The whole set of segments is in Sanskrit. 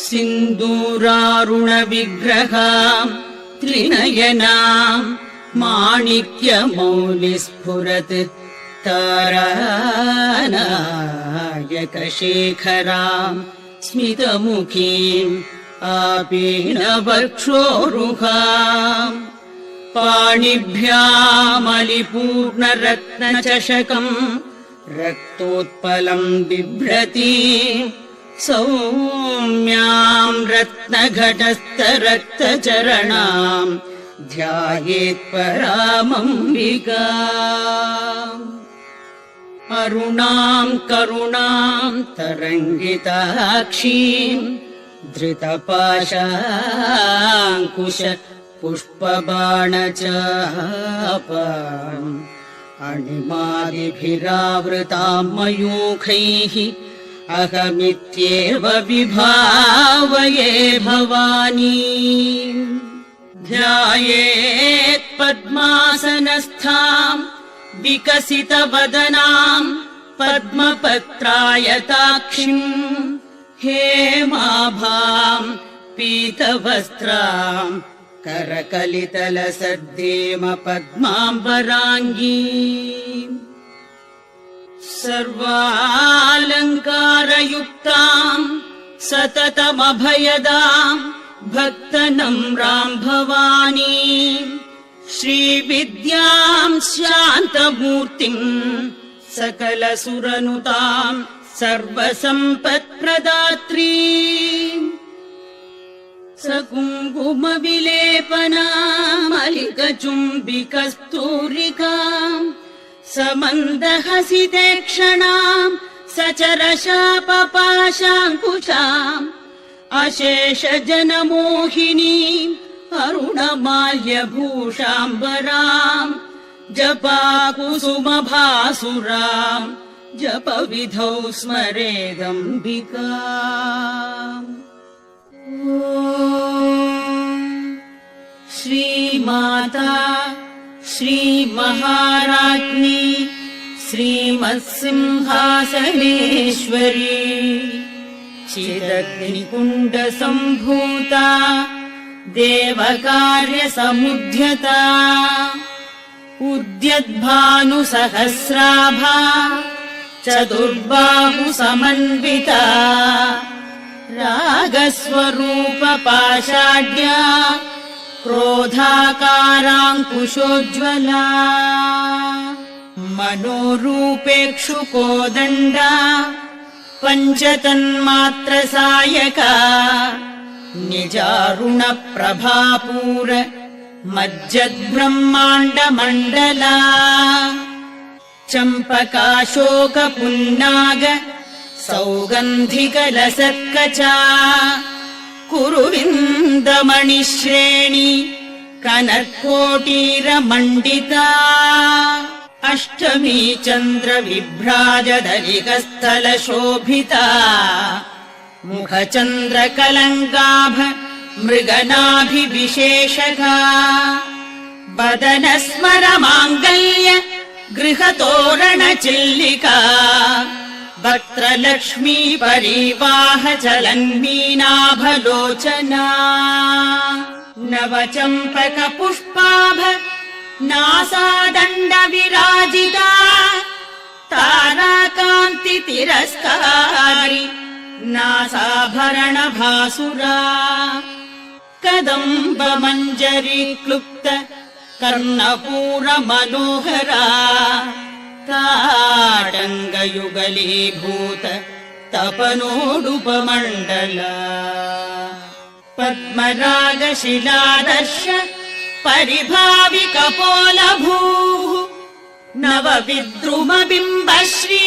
सिन्दूरारुणविग्रहाम् त्रिनयनाम् माणिक्यमौलिस्फुरत् तारानायकशेखराम् स्मितमुखीम् आपीनवक्षोरुहाम् पाणिभ्यामलिपूर्णरत्नचषकम् रक्तोत्पलम् बिभ्रती सौम्याम् रत्नघटस्थरक्तचरणाम् ध्यायेत्परामम्बिकाम् अरुणाम् करुणाम् तरङ्गिताक्षीम् धृतपाशाङ्कुश पुष्पबाणचापाम् अणिमादिभिरावृताम् मयूखैः अहमित्येव विभावये भवानी ध्यायेत् पद्मासनस्थाम् विकसितवदनाम् पद्मपत्रायताक्षिम् हेमाभाम् पीतवस्त्राम् करकलितलसद्देम पद्माम्बराङ्गी सर्वालङ्कारयुक्ताम् सततमभयदाम् भक्तनम्राम् भवानी श्रीविद्याम् शान्तमूर्तिम् सकलसुरनुताम् सर्वसम्पत्प्रदात्री सकुङ्कुमविलेपनामलिकचुम्बिकस्तूरिकाम् समन्दहसिते क्षणाम् सचरशापपाशाङ्कुशाम् अशेषजनमोहिनीम् अरुणमाल्यभूषाम्बराम् जपाकुसुमभासुराम् जपविधौ स्मरेदम्बिका श्रीमाता श्रीमहाराज्ञी श्रीमत्सिंहासनेश्वरी चिदग्निकुण्डसम्भूता देवकार्यसमुद्यता उद्यद्भानुसहस्राभा चतुर्बाहुसमन्विता रागस्वरूपपाषाढ्या क्रोधाकाराङ्कुशोज्ज्वला मनोरूपेक्षुकोदण्डा पञ्चतन्मात्रसायका निजारुणप्रभापूर मज्जद्ब्रह्माण्डमण्डला चम्पकाशोकपुन्नाग सौगन्धिकलसत्कचा कुरुविन्दमणिश्रेणी कनत्कोटीरमण्डिता अष्टमी चन्द्रविभ्राजदलिकस्थलशोभिता मुखचन्द्रकलङ्काभ मृगनाभिविशेषका वदनस्मरमाङ्गल्य गृहतोरणचिल्लिका वक्त्रलक्ष्मी परिवाह चलन्मीनाभलोचना नवचम्पकपुष्पाभ नासादण्डविराजिता ताराकान्तितिरस्कारी नासाभरणभासुरा कदम्बमञ्जरी क्लुप्त कर्णपूरमनोहरा ताडङ्गयुगलीभूत तपनोडुपमण्डला पद्मरागशिलादर्श परिभाविकपोलभूः नवविद्रुमबिम्बश्री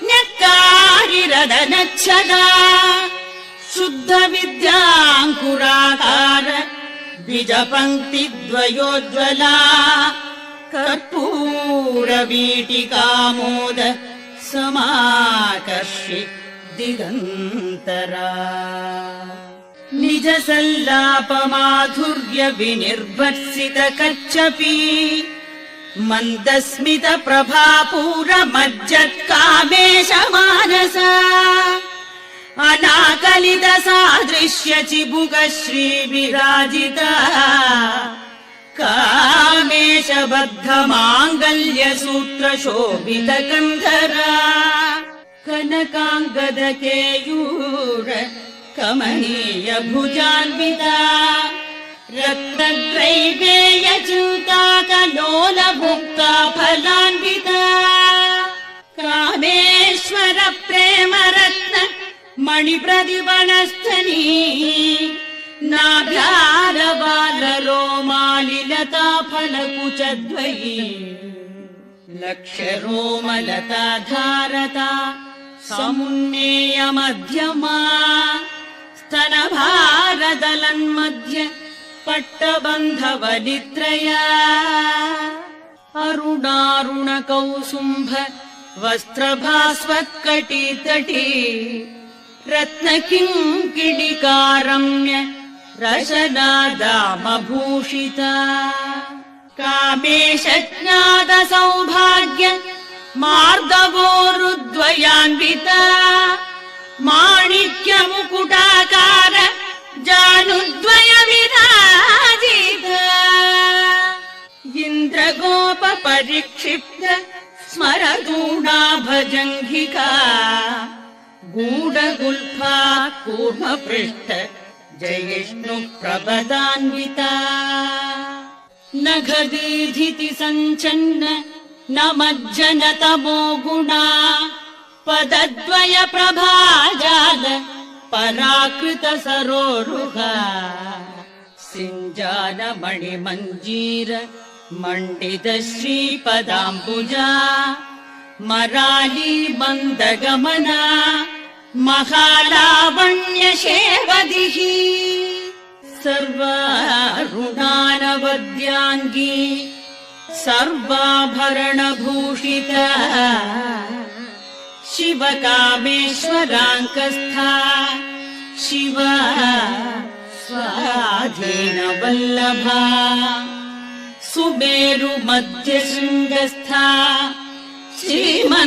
न्यक्कारिरदनच्छदा शुद्धविद्याङ्कुराकार द्विजपङ्क्तिद्वयोज्ज्वला कर्पूरवीटिकामोद समाकर्षि दिगन्तरा निजसल्लापमाधुर्य विनिर्भर्सित कच्छपी मन्दस्मित प्रभापूर मज्जत्कामेश मानसा अनाकल ललित सादृश्य चिबुक श्री विराजिता कामेश बद्ध मांगल्य सूत्र शोभित कंधरा कनकांगद केयूर कमनीय भुजान्विता रत्नग्रैवेय चिन्ताकलोल भुक्ता फलान्विता कामेश्वर प्रेम रत्न मणिप्रतिबणस्थनी नाभ्यारबाल रोमालिलता फलकुचद्वयी लक्ष्य रोमलता धारता समुन्नेय मध्यमा स्तनभारदलन्मध्य पट्टबन्धवलित्रया अरुणारुण कौसुम्भ वस्त्रभास्वत्कटितटी रत्नकिङ्किणिकारम्य रशनादामभूषिता कामेशज्ञात सौभाग्य मार्दवोरुद्वयान्विता माणिक्य मुकुटाकार जानुद्वय विराजिता इन्द्रगोप परिक्षिप्त स्मरगूढा भजङ्घिका गूढगुल्फा कूर्मपृष्ठ जयिष्णु प्रपदान्विता नखदीर्धिति सञ्चन्न न मज्जन तमो गुणा पदद्वय प्रभाजाल पराकृत सरोरुहा सिञ्जान मणिमञ्जीर मण्डित श्रीपदाम्बुजा मराली मन्दगमना महालावण्य शेवदिः सर्वारुणानवद्याङ्गी सर्वाभरणभूषिता शिवकामेश्वराङ्कस्था शिव स्वाधीनवल्लभा सुमेरु मध्यशृङ्गस्था श्रीमन्नगरनायिका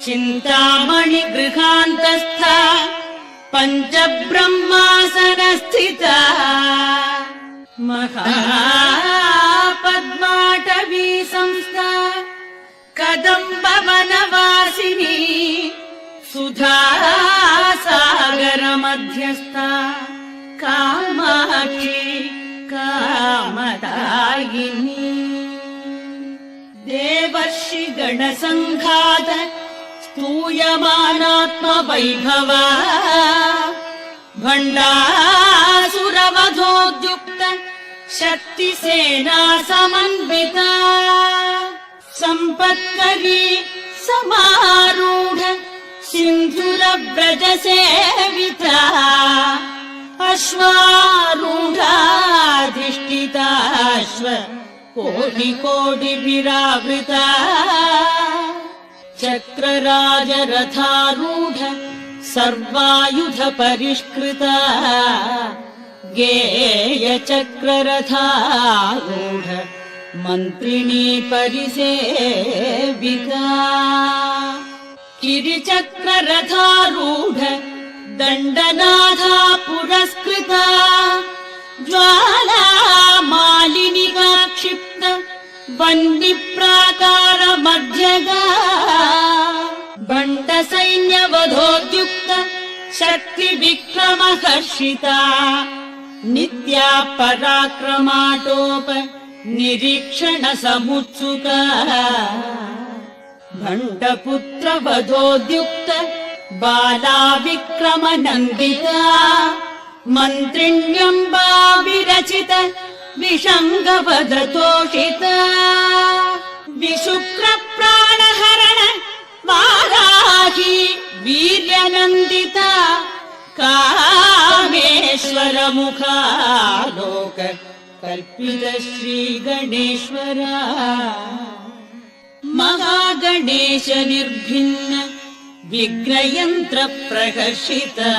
चिन्तामणि गृहान्तस्था पञ्चब्रह्मासनस्थिता महापद्माटवी संस्था कदम्बवनवासिनी सुधासागर मध्यस्था कामाक्षी कामदायिनी देवर्षि गणसङ्घात स्तूयमानात्मवैभवा भण्डासुरवधोद्युक्त शक्तिसेना समन्विता सम्पत्करी समारूढ सिन्धुरव्रजसेविता अश्वारूढाधिष्ठिताश्व कोटिकोटिभिरावृता चक्रराजरथारूढ सर्वायुध परिष्कृता गेय चक्ररथारूढ मन्त्रिणी परिसेविता गिरिचक्ररथारूढ दण्डनाथा पुरस्कृता ज्वाला मालिनिका क्षिप्त वह्निप्राकार मध्यगा भण्डसैन्यवधोद्युक्त शक्ति विक्रमहर्षिता नित्या पराक्रमाटोप निरीक्षण समुत्सुका भण्डपुत्र वधोद्युक्त बाला विक्रमनन्दिता मन्त्रिण्यम्बा विरचित विषङ्गवदतोषिता विशुक्र प्राणहरण वाराही वीर्यनन्दिता कामेश्वर मुखालोक कल्पित श्रीगणेश्वरा महागणेश निर्भिन्न विघ्नयन्त्र प्रकर्षिता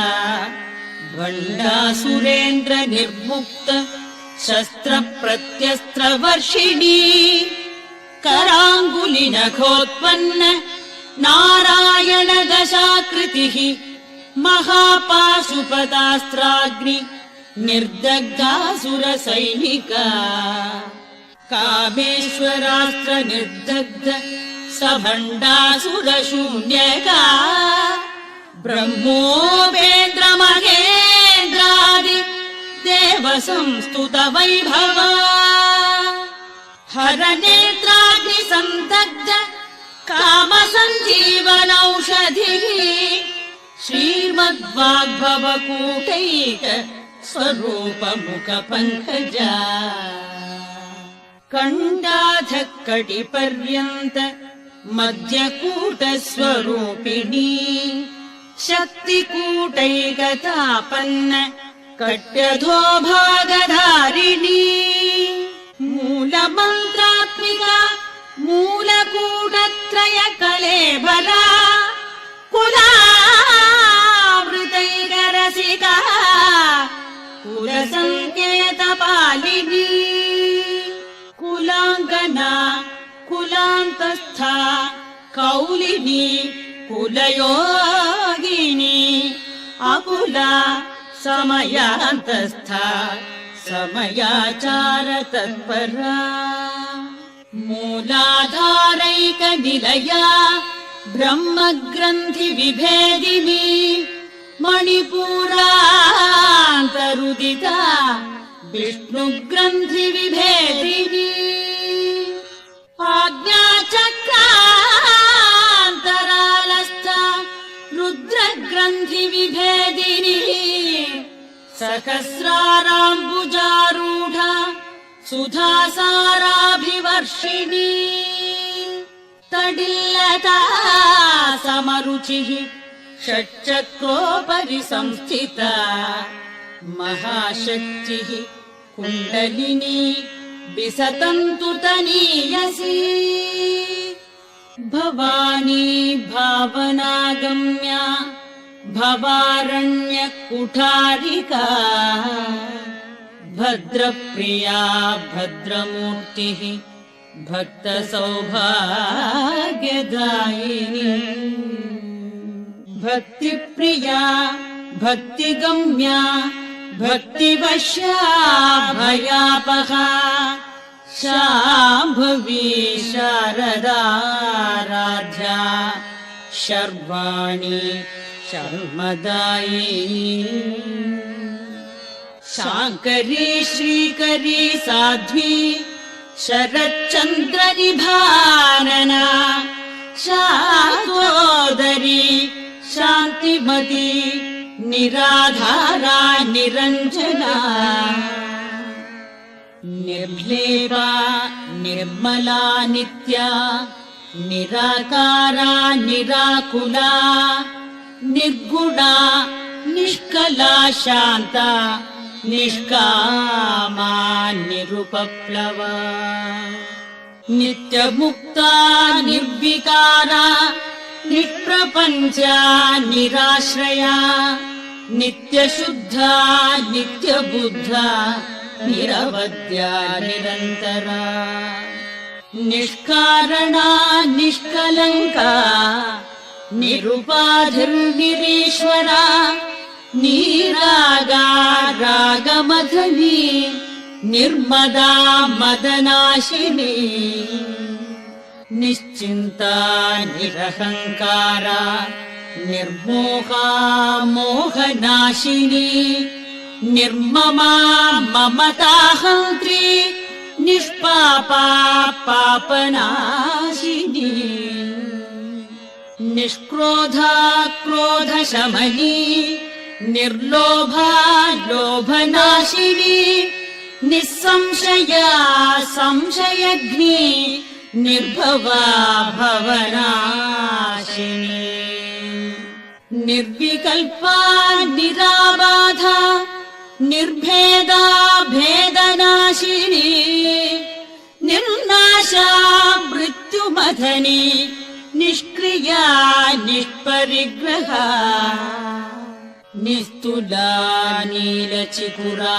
भण्डासुरेन्द्र निर्मुक्त शस्त्र प्रत्यस्त्र वर्षिणी कराङ्गुलि नखोत्पन्न नारायण दशाकृति महापाशुपतास्त्राग्नि निर्दग्धासुरसैनिका कामेश्वरास्त्र निर्दग्ध सभण्डासुरशून्यका ब्रह्मोपेन्द्रमहेन्द्रादि देवसंस्तुत वैभवा हरनेत्राग्निसन्दग्ध कामसञ्जीवनौषधिः श्रीमद्वाग्भवकूटैक स्वरूपमुखपङ्कजा कण्डाधकटिपर्यन्त मध्यकूटस्वरूपिणी शक्तिकूटैकतापन्न कट्यधोभागधारिणी मूलमन्त्रात्मिका मूलकूटत्रय कलेबरा कुलावृतैकरसिका कुलसङ्केतपालिनी कुलाङ्गना कुलान्तस्था कौलिनी कुलयोगिनी अकुला समयान्तस्था समयाचार तत्परा मूलाधारैकनिलया ब्रह्मग्रन्थि विभेदिनी मणिपुरान्तरुदिता विष्णुग्रन्थि विभेदिनी आज्ञाचक्रान्तरालस्था रुद्रग्रन्थि विभेदिनी सहस्राराम्बुजारूढा सुधासाराभिवर्षिणी तडिल्लता समरुचिः षट्चक्रोपरि संस्थिता महाशक्तिः कुण्डलिनी विसतन्तु तनीयसी भवानी भावनागम्या भवारण्यकुठारिका भद्रप्रिया भद्रमूर्तिः भक्तसौभाग्यदायिनी भक्तिप्रिया भक्तिगम्या भक्तिवश्या भयापहा शाम्भवी शारदाराध्या शर्वाणि शर्मदायिनी शाङ्करी श्रीकरी साध्वी शरच्चन्द्रनिभानना शान्तोदरी शान्तिमती निराधारा निरञ्जना निर्लेपा निर्मला नित्या निराकारा निराकुला निर्गुणा निष्कला शान्ता निष्कामा निरुपप्लवा नित्यमुक्ता निर्विकारा निष्प्रपञ्चा निराश्रया नित्यशुद्धा नित्यबुद्धा निरवद्या निरन्तरा निष्कारणा निष्कलङ्का निरुपाधिर्निरीश्वरा निरागा रागमथनी निर्मदा मदनाशिनी निश्चिन्ता निरहङ्कारा निर्मोहा मोहनाशिनी निर्ममा ममताहन्त्री निष्पापा पापनाशिनी निष्क्रोधा क्रोधशमनी निर्लोभा लोभनाशिनी निस्संशया संशयग्नि निर्भवा भवनाशिनी निर्विकल्पा निराबाधा निर्भेदा भेदनाशिनी निर्नाशा मृत्युमथनी निष्क्रिया निष्परिग्रहा निस्तुला नीलचिकुरा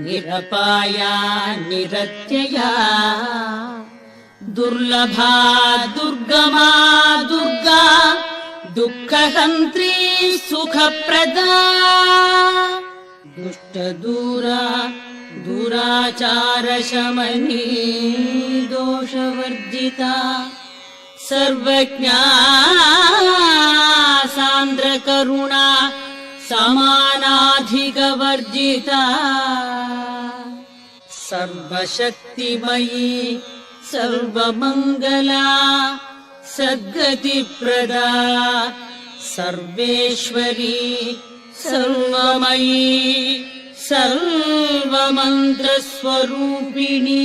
निरपाया निरत्यया दुर्लभा दुर्गमा दुर्गा दुःखहन्त्री सुखप्रदा दुष्टदूरा दुराचारशमनी दोषवर्जिता सर्वज्ञा सान्द्रकरुणा समानाधिकवर्जिता सर्वशक्तिमयी सर्वमङ्गला सद्गतिप्रदा सर्वेश्वरी सर्वमयी सर्वमन्त्रस्वरूपिणी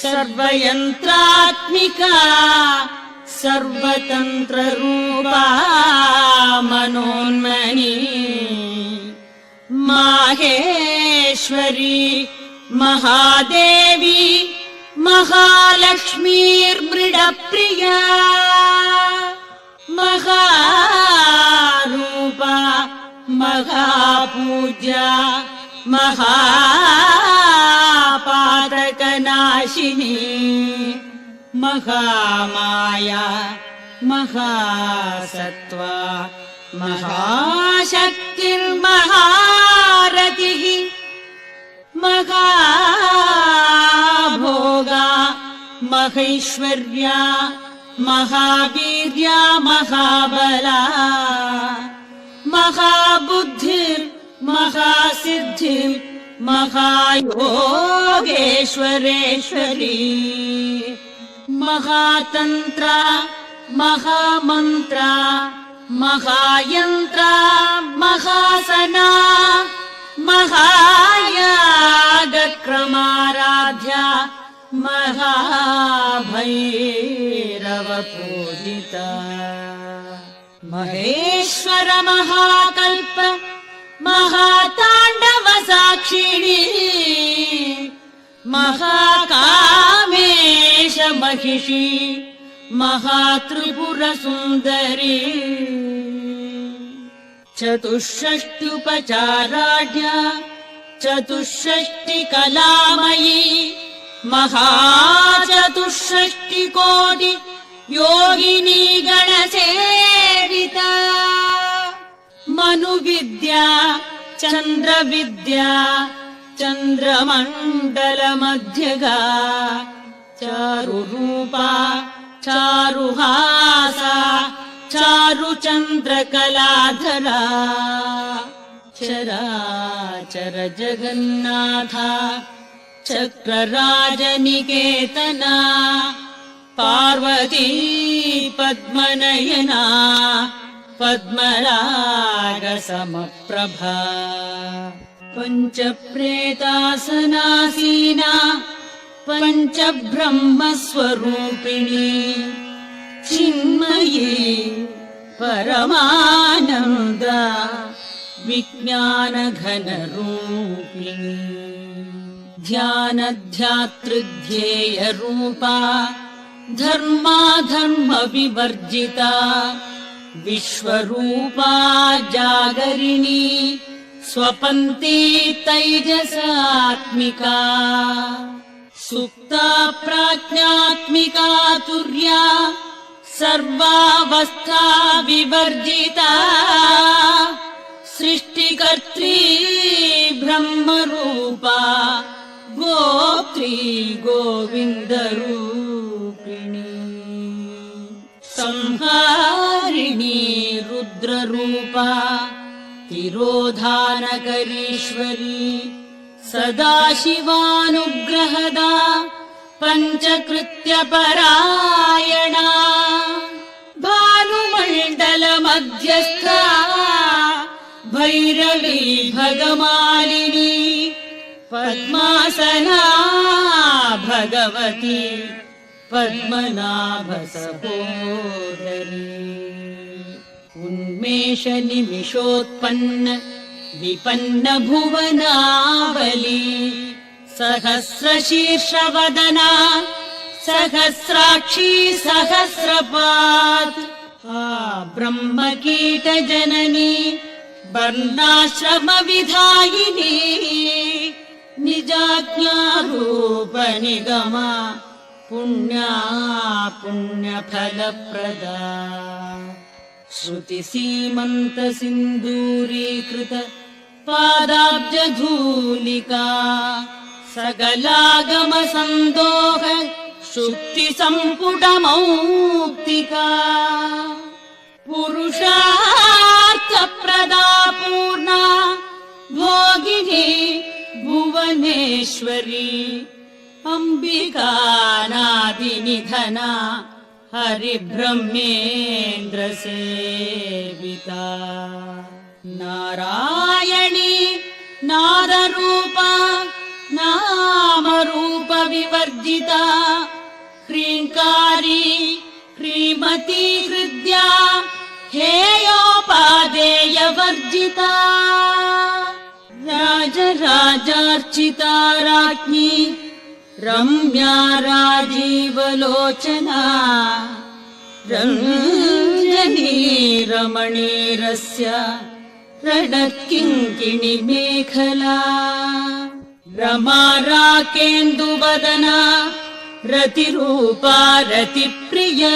सर्वयन्त्रात्मिका सर्वतन्त्ररूपा मनोन्मनी माहेश्वरी महादेवी महालक्ष्मीर्मृडप्रिया महारूपा महापूज्या महापातकनाशिनी महामाया महासत्त्वा महाशक्तिर्महारतिः महाभोगा महैश्वर्या महावीर्या महाबला महाबुद्धिर्महासिद्धिर् महायोगेश्वरेश्वरी महातन्त्रा महामन्त्रा महायन्त्रा महासना महायागक्रमाराध्या महाभैरवपूजिता महेश्वर महाकल्प महाताण्डवसाक्षिणी महाकामेश महिषी महात्रिपुरसुन्दरी चतुष्षष्ट्युपचाराढ्या चतुष्षष्टिकलामयी महाचतुष्षष्टिकोटि योगिनी गणसेविता मनुविद्या चन्द्रविद्या चन्द्रमण्डलमध्यगा चारुरूपा चारुहासा चारुचन्द्रकलाधरा चराचर जगन्नाथा चक्रराजनिकेतना पार्वती पद्मनयना पद्मरागसमप्रभा पञ्चप्रेतासनासीना पञ्चब्रह्मस्वरूपिणी चिन्मयी परमानन्दा विज्ञानघनरूपिणी ध्यानध्यातृध्येयरूपा धर्माधर्मविवर्जिता विश्वरूपा जागरिणी स्वपन्ती तैजसात्मिका सुप्ता प्राज्ञात्मिका तुर्या सर्वावस्था विवर्जिता सृष्टिकर्त्री ब्रह्मरूपा गोत्री गोविन्दरूपिणी संहारिणी रुद्ररूपा तिरोधानकरीश्वरी सदाशिवानुग्रहदा पञ्चकृत्यपरायणा भानुमण्डलमध्यस्था भैरवी भगमालिनी पद्मासना भगवती पद्मनाभसहोदरी उन्मेष निमिषोत्पन्न विपन्न भुवनावली सहस्रशीर्षवदना सहस्राक्षी सहस्रपात् ब्रह्मकीटजननी वर्णाश्रमविधायिनी निजाज्ञारूपनिगमा पुण्या पुण्यफलप्रदा श्रुतिसीमन्तसिन्दूरीकृत पादाब्जधूलिका सकलागमसन्दोह शुक्तिसम्पुटमौक्तिका पुरुषार्थप्रदा पूर्णा भोगिनी भुवनेश्वरी अम्बिकानादिनिधना हरिब्रह्मेन्द्रसेविता नारायणी नादरूपा नामरूपविवर्जिता ह्रीङ्कारी ह्रीमती हृद्या हेयोपादेयवर्जिता राजराजार्चिता राज्ञी रम्या राजीवलोचना रञ्जनी रमणीरस्य रणत्किङ्किणी मेखला रमा राकेन्दुवदना रतिरूपा रतिप्रिया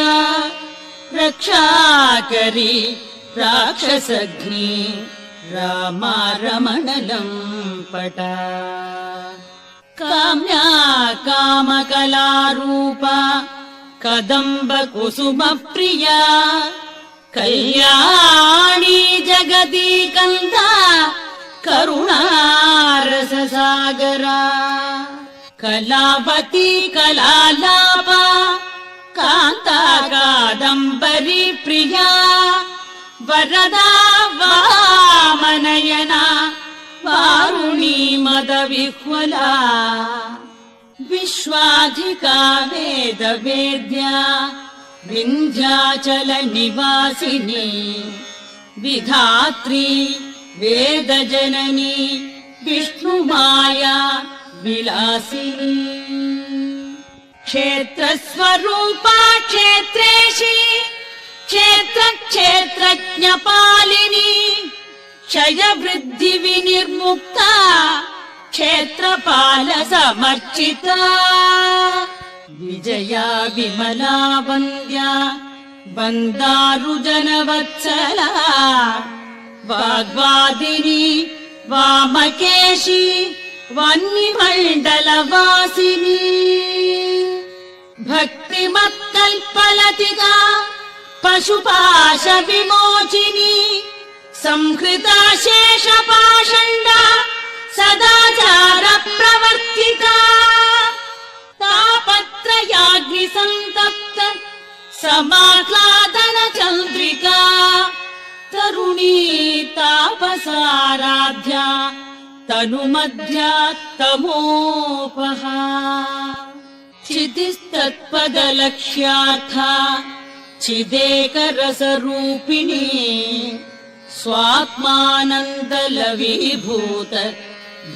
रक्षाकरी राक्षसघ्नी रामा रमणलम्पटा काम्या कामकलारूपा कदम्बकुसुमप्रिया कल्याणी जगदीकन्दा करुणारससागरा कलावती कलालापा कान्ता कादम्बरी प्रिया वरदा वामनयना वारुणी मदविह्वला विश्वाधिका वेदवेद्या विन्ध्याचल निवासिनी विधात्री वेदजननी विष्णुमाया विलासिनी क्षेत्रस्वरूपा क्षेत्रेशी क्षेत्रक्षेत्रज्ञपालिनी क्षयवृद्धि विनिर्मुक्ता क्षेत्रपाल समर्चिता विजया विमला वन्द्या वन्दारुजनवत्सला वाग्वादिनी वामकेशी वह्निमण्डलवासिनी भक्तिमत्कल्पलतिका पशुपाश विमोचिनी संहृता शेषपाषण्डा सदाचार प्रवर्तिता तापत्रयाग्निसन्तप्त समाह्लादन चन्द्रिका तरुणी तापसाराध्या तनुमध्या तमोपहा चितिस्तत्पदलक्ष्यार्था चिदेकरसरूपिणी स्वात्मानन्दलवीभूत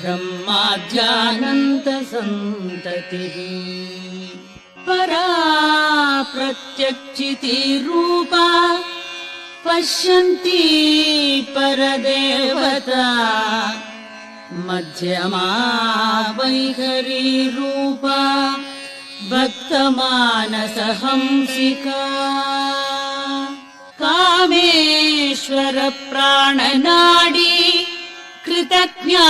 ब्रह्माद्यानन्दसन्ततिः परा प्रत्यक्षितिरूपा पश्यन्ती परदेवता मध्यमा वैखरीरूपा भक्तमानसहंसिका कामेश्वर प्राणनाडी कृतज्ञा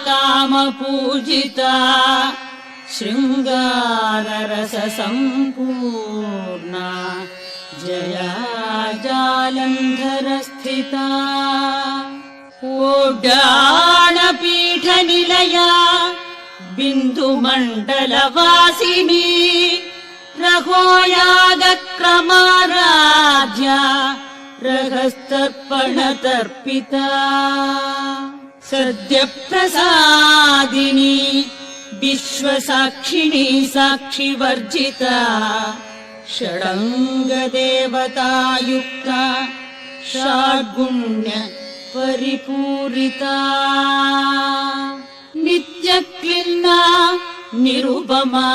कामपूजिता शृङ्गाररससम्पूर्णा जया जालन्धरस्थिता ओड्डाणपीठनिलया बिन्दुमण्डलवासिनी रघोयागक्रमाराध्या रहस्तर्पणतर्पिता सद्यप्रसादिनी विश्वसाक्षिणी साक्षिवर्जिता षडङ्गदेवतायुक्ता षड्गुण्य परिपूरिता नित्यक्लिन्ना निरुपमा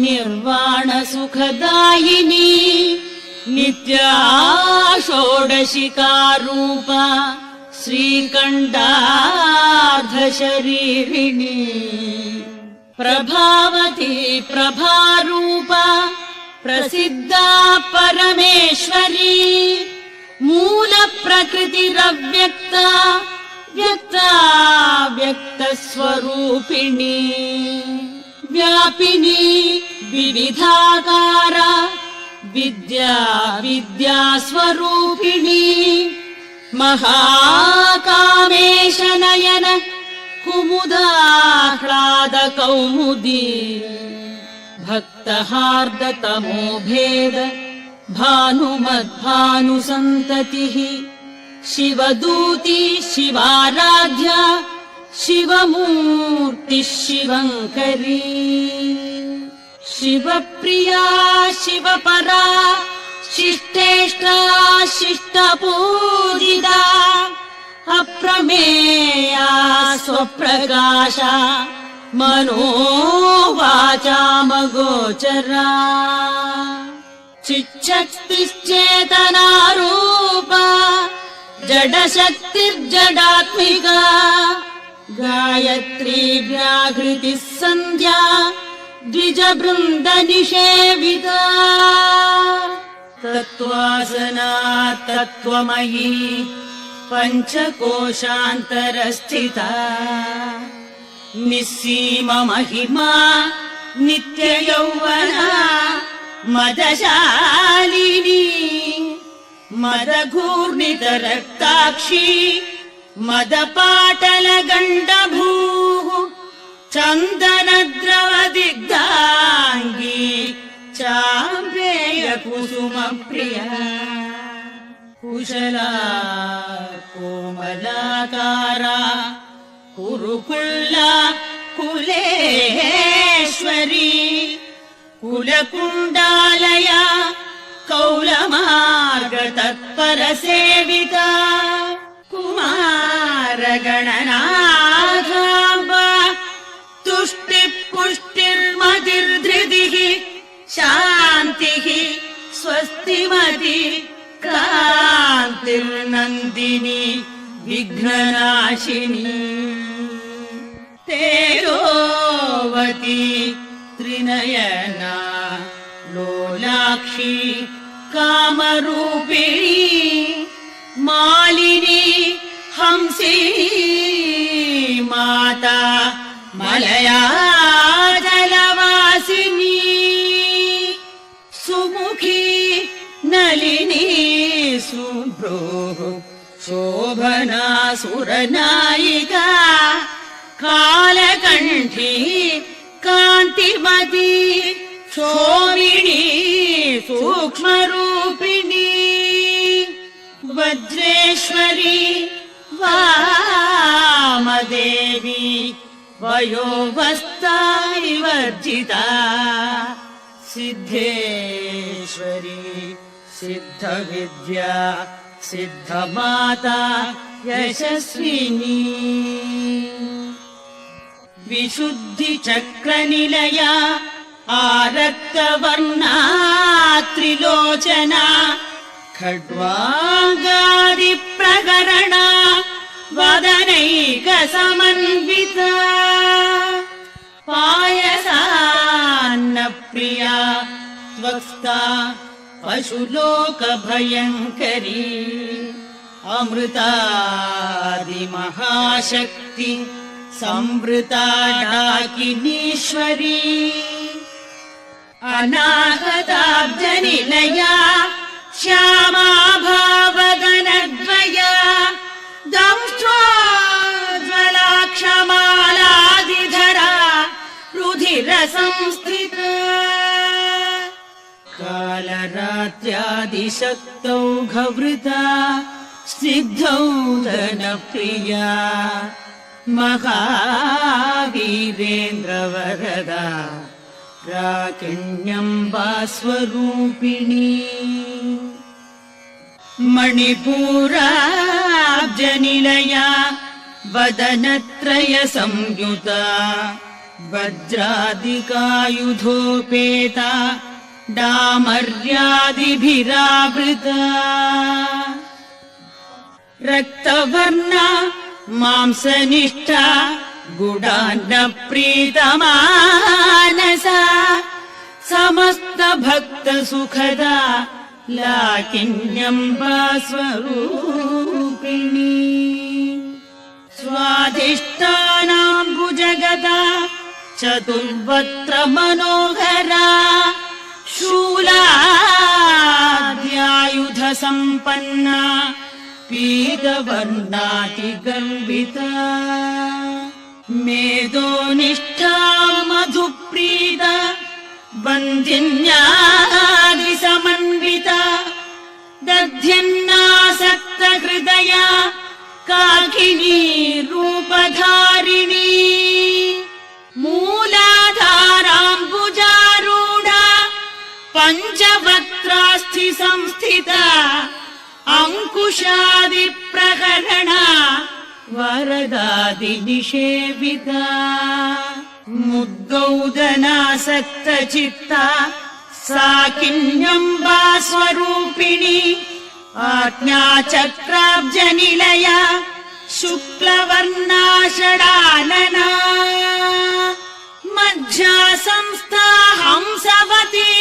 निर्वाण सुखदायिनी नित्या षोडशिकारूपा श्रीकण्ठार्धशरीरिणी प्रभावती प्रभारूपा प्रसिद्धा परमेश्वरी मूल प्रकृतिरव्यक्ता व्यक्ता व्यक्तस्वरूपिणी व्यापिनी विविधाकारा विद्या विद्यास्वरूपिणी महाकामेश नयन कुमुदाह्लादकौमुदी भक्तहार्दतमो भेद भानुमद्भानुसन्ततिः शिवदूती शिवाराध्या शिवमूर्तिः शिवङ्करी शिवप्रिया शिवपरा शिष्टेष्टा शिष्टपूजिता अप्रमेया स्वप्रकाशा मनोवाचामगोचरा चिच्छक्तिश्चेतनारूपा जडशक्तिर्जडात्मिका गायत्री व्याहृतिः सन्ध्या द्विजवृन्दनिषेविता तत्त्वासना तत्त्वमयी पञ्चकोशान्तरस्थिता निस्सीममहिमा नित्ययौवना मदशालिनी मदघूर्णितरक्ताक्षी मदपाटलगण्डभूः चन्दनद्रवदिग्धाङ्गी चाम्रेयकुसुमप्रिया कुशला कोमलाकारा कुरुकुल्ला कुलेश्वरी कुलकुण्डालया कौलमार्गतत्परसेविता कुमारगणनाथाम्बा तुष्टिपुष्टिर्मतिर्धृतिः शान्तिः स्वस्तिमति कान्तिर्नन्दिनी विघ्ननाशिनी तेजोवती त्रिनयना लोलाक्षी कामरूपिणी मालिनी हंसी माता मलया जलवासिनी सुमुखी नलिनी शुभ्रोः शोभना सुरनायिका कालकण्ठी कान्तिमती शोभिनी सूक्ष्मरूपिणी वज्रेश्वरी वामदेवी वयोवस्थाविवर्जिता सिद्धेश्वरी सिद्धविद्या सिद्धमाता यशस्विनी विशुद्धिचक्रनिलया आरक्तवर्णा त्रिलोचना खड्वाङ्गादिप्रकरणा वदनैकसमन्विता पायसान्नप्रिया त्वक्ता पशुलोकभयङ्करी अमृतादिमहाशक्ति संवृता डाकिनीश्वरी अनागताब्जनिलया श्यामा भावगणद्वया दंष्ट्रोज्ज्वलाक्षमालादिधरा रुधिरसंस्थिता कालरात्र्यादिशक्तौ घवृता स्निग्धौ धनप्रिया महावीरेन्द्रवरदा राकिण्यम्बास्वरूपिणी मणिपूराब्जनिलया वदनत्रय संयुता वज्रादिकायुधोपेता डामर्यादिभिरावृता रक्तवर्णा मांसनिष्ठा गुडान्न प्रीतमानसा समस्त भक्त सुखदा लाकिन्यम्बा स्वरूपिणी स्वाधिष्ठानाम्बुजगदा चतुर्वत्र मनोहरा शूलाद्यायुध सम्पन्ना पीतवर्णातिगर्विता मेदोनिष्ठा मधुप्रीता बन्धिन्यादिसमन्विता दध्यन्नासक्त हृदया काकिनी रूपधारिणी मूलाधाराम्बुजारूढा पञ्चवक्त्रास्थि संस्थिता अंकुशादिप्रकरणा वरदादिनिषेविता मुद्गौदनासक्तचित्ता साकिन्यम्बा स्वरूपिणी आज्ञाचक्राब्जनिलया शुक्लवर्णा षडानना मज्जा संस्था हंसवती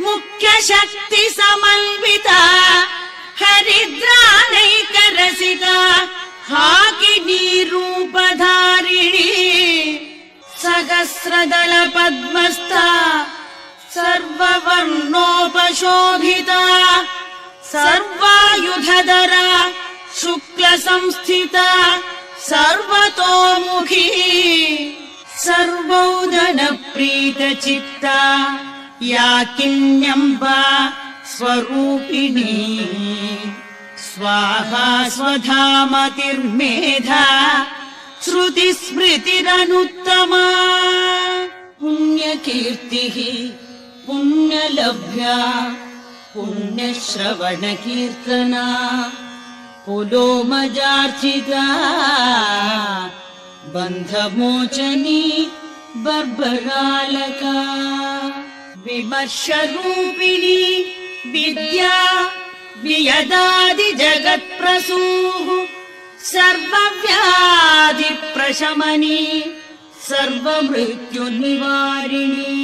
मुख्यशक्ति समन्विता हरिद्रानैकरसिका हाकिनी रूपधारिणी सहस्रदल पद्मस्था सर्ववर्णोपशोभिता सर्वायुधधरा शुक्ल संस्थिता सर्वतोमुखी सर्वौदन प्रीतचित्ता याकिन्यम्बा स्वरूपिणी स्वाहा स्वधामतिर्मेधा श्रुतिस्मृतिरनुत्तमा पुण्यकीर्तिः पुण्यलभ्या पुण्यश्रवणकीर्तना पुलोमजार्चिता बन्धमोचनी बर्बरालका विमर्शरूपिणी विद्या वियदादि जगत्प्रसूः सर्वव्याधिप्रशमनी सर्वमृत्युनिवारिणी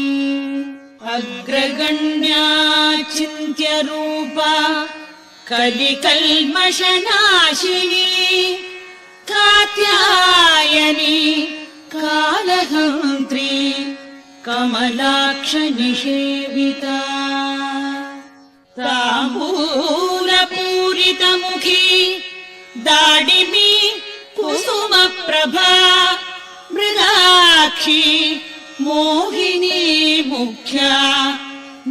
अग्रगण्या चिन्त्यरूपा कलिकल्मषनाशिनी कात्यायनी कालहन्त्री कमलाक्षनिषेविता ताम्बूलपूरितमुखी दाडिमी कुसुमप्रभा मृगाक्षी मोहिनी मुख्या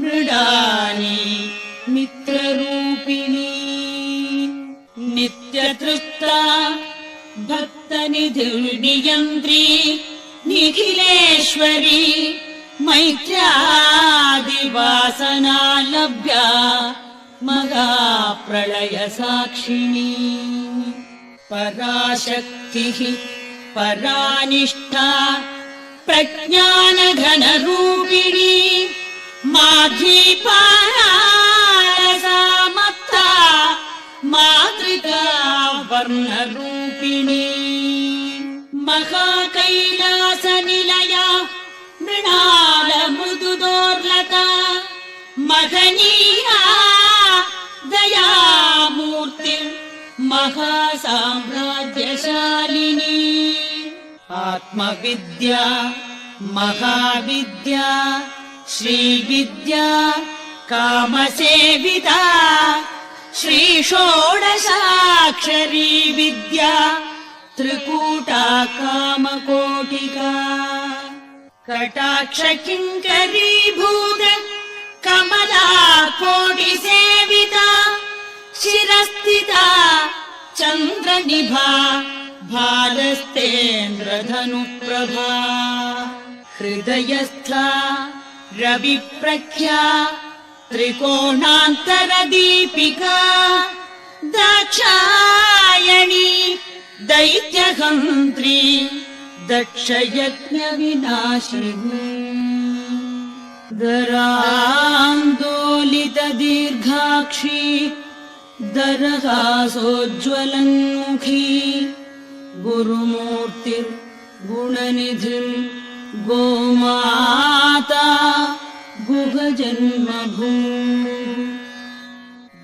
मृडानी मित्ररूपिणी नित्यतृप्ता भक्तनिधिर्नियन्त्री निखिलेश्वरी मैत्र्यादिवासना लभ्या महाप्रलय साक्षिणी पराशक्तिः परानिष्ठा प्रज्ञानघनरूपिणी माध्वीपारसामत्ता मातृका वर्णरूपिणी महाकैलासनिलया मृणाल मृदुदोर्लता महनीया दयामूर्तिर् महासाम्राज्यशालिनी आत्मविद्या महाविद्या श्रीविद्या कामसेविता श्रीषोडशाक्षरी विद्या त्रिकूटा कामकोटिका कटाक्ष किङ्करीभूत कमला कोटिसेविता शिरस्थिता चन्द्रनिभा भालस्तेन्द्रधनुप्रभा हृदयस्था रविप्रख्या त्रिकोणान्तरदीपिका दाक्षायणी दैत्यहन्त्री दक्षयज्ञविनाशिनी दरान्दोलितदीर्घाक्षी दरहासोज्ज्वलन्मुखी गुरुमूर्तिर् गुणनिधिर् गोमाता गुहजन्मभूः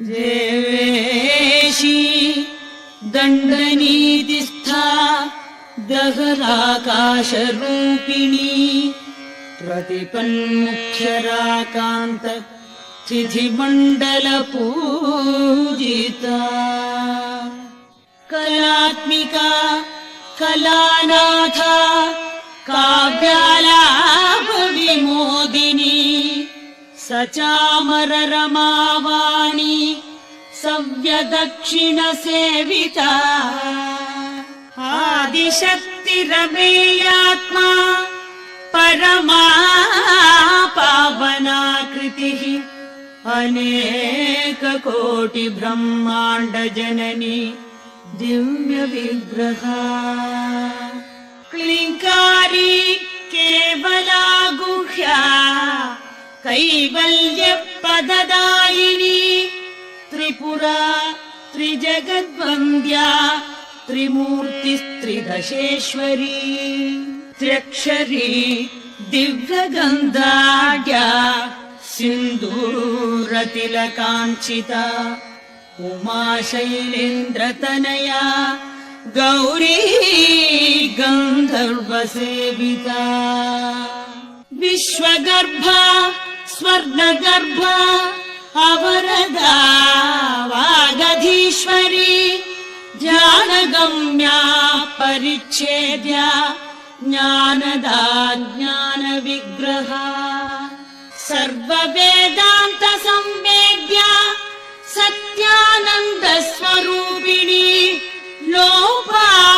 देवेशी दण्डनीतिस्था दहराकाशरूपिणी प्रतिपन्मुख्यराकान्त तिथिमण्डलपूजिता कलात्मिका कलानाथा काव्यालापविमोदिनी सचामररमावाणी सव्यदक्षिणसेविता आदिशक्तिरमेयात्मा परमा पावनाकृतिः अनेककोटिब्रह्माण्डजननी दिव्यविग्रहा क्लिङ्कारी केवला गुह्या कैवल्यपददायिनी त्रिपुरा त्रिजगद्वन्द्या त्रिमूर्तिस्त्रिदशेश्वरी त्र्यक्षरी दिव्यगन्धाढ्या सिन्दूरतिलकाञ्चिता उमाशैलेन्द्रतनया गौरी गन्धर्वसेविता विश्वगर्भा स्वर्णगर्भा अवरदा वागधीश्वरी ज्ञानगम्या परिच्छेद्या ज्ञानदा ज्ञानविग्रहा सर्ववेदान्तसंवेद्या सत्यानन्दस्वरूपिणी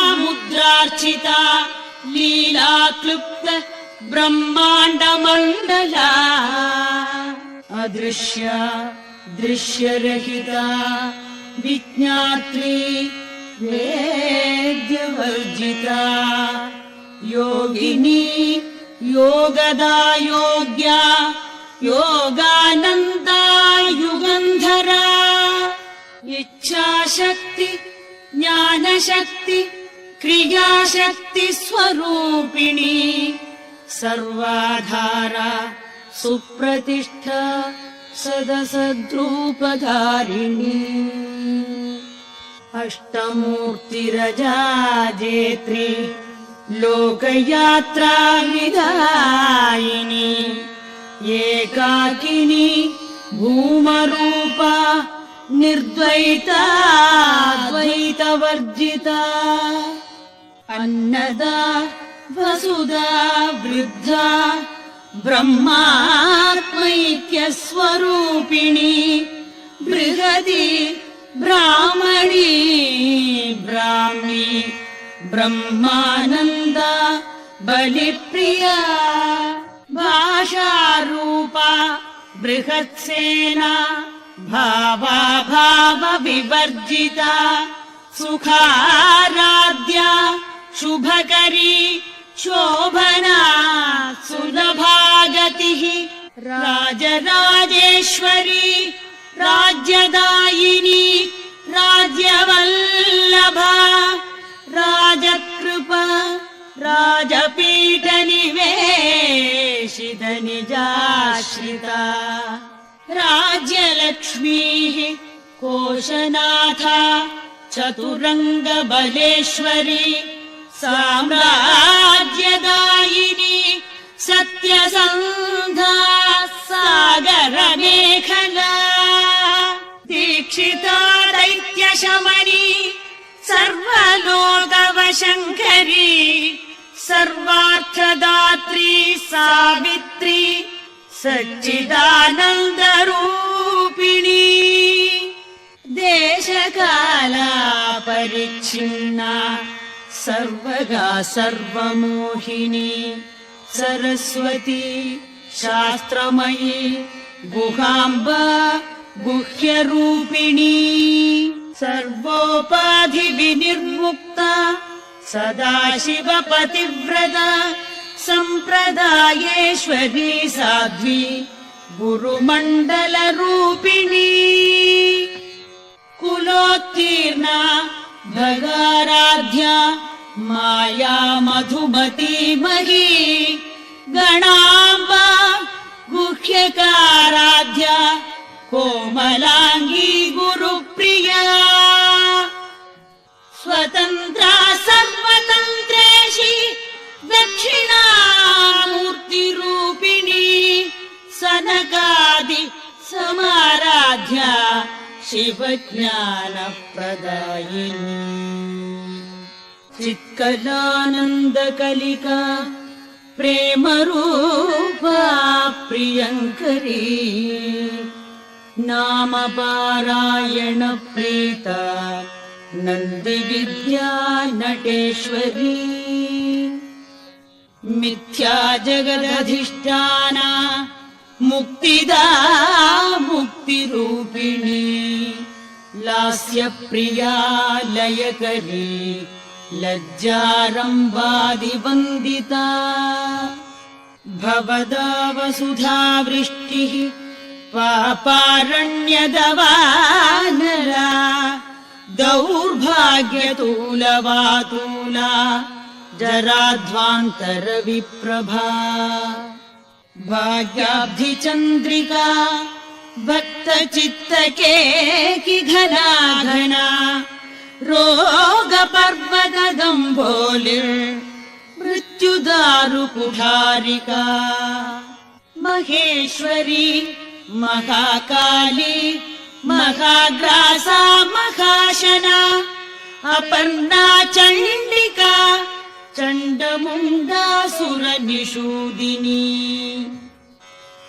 लोपामुद्रार्चिता लीलाक्लुप्त ब्रह्माण्डमण्डला अदृश्या दृश्यरहिता विज्ञात्री वेद्यवर्जिता योगिनी योगदा योग्या योगानन्दा युगन्धरा इच्छाशक्ति ज्ञानशक्ति क्रियाशक्ति स्वरूपिणी सर्वाधारा सुप्रतिष्ठा सदसद्रूपधारिणी अष्टमूर्तिरजाजेत्री लोकयात्रा विधायिनी एकाकिनी भूमरूपा निर्द्वैता द्वैतवर्जिता अन्नदा वसुधा वृद्धा ब्रह्मात्मैक्यस्वरूपिणी बृहदी ब्राह्मणी ब्राह्मी ब्रह्मानन्दा बलिप्रिया भाषारूपा बृहत्सेना भावा भावविवर्जिता सुखाराध्या शुभकरी शोभना सुलभागतिः राजराजेश्वरी राज्यदायिनी राज्यवल्लभा राजकृपा राजपीठनिवेशितनिजाश्रिता राज्यलक्ष्मीः कोशनाथा चतुरङ्गबलेश्वरी साम्राज्यदायिनी सत्यसन्धा सागरमेखला दीक्षिता दैत्यशमनी सर्वलोकवशङ्करी सर्वार्थदात्री सावित्री सच्चिदानन्दरूपिणी देशकाला परिच्छिन्ना सर्वगा सर्वमोहिनी सरस्वती शास्त्रमयी गुहाम्बा गुह्यरूपिणी सर्वोपाधिविनिर्मुक्ता सदाशिवपतिव्रता सम्प्रदायेश्वरी साध्वी गुरुमण्डलरूपिणी कुलोत्तीर्णा भगाराध्या माया मधुमतीमही गणाम्बा गुह्यकाराध्या कोमलांगी गुरुप्रिया स्वतन्त्रा सर्वतन्त्रेशी दक्षिणामूर्तिरूपिणी सनकादि समाराध्या शिवज्ञानप्रदायिनी चित्कलानन्दकलिका प्रेमरूपा प्रियङ्करी नामपारायण प्रीता नन्दिविद्या नटेश्वरी मिथ्या जगदधिष्ठाना मुक्तिदा मुक्तिरूपिणी लास्यप्रिया लयकरी लज्जारम्भादिवन्दिता भवदा वसुधा वृष्टिः पापारण्यदवानला दौर्भाग्यतूलवातूला जराध्वान्तरविप्रभा भाग्याब्धिचन्द्रिका भक्तचित्तकेकि घना घना रोगपर्वतदम्भोलिर्मृत्युदारुकुठारिका महेश्वरी महाकाली महाग्रासा महाशना अपर्णा चण्डिका चण्डमुण्डासुरनिषूदिनी